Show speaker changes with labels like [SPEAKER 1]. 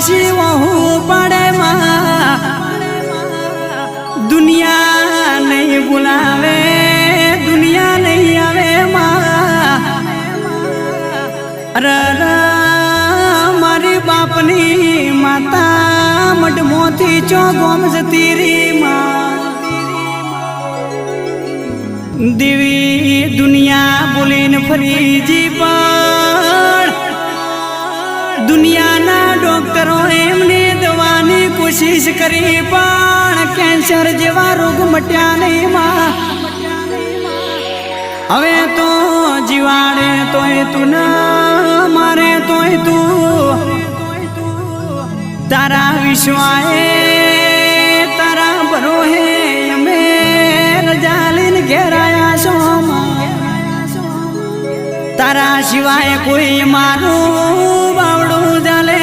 [SPEAKER 1] પાછી વહુ પડે માં દુનિયા નહીં બોલાવે દુનિયા નહીં આવે માં મારી બાપની માતા મઢમોથી ચો ગોમ જતી રી માં દેવી દુનિયા બોલીને ફરીજી પણ દુનિયાના ડોક્ટરો એમની દવાની કોશિશ કરી પણ કેન્સર જેવા રોગ મટ્યા નહીં માં હવે તો જીવાડે તોય તું ના મારે તોય તું તારા વિશ્વાએ તારા ભરોહે અમે રજા લઈને ઘેરાયા છો તારા સિવાય કોઈ મારું બાવડું ચાલે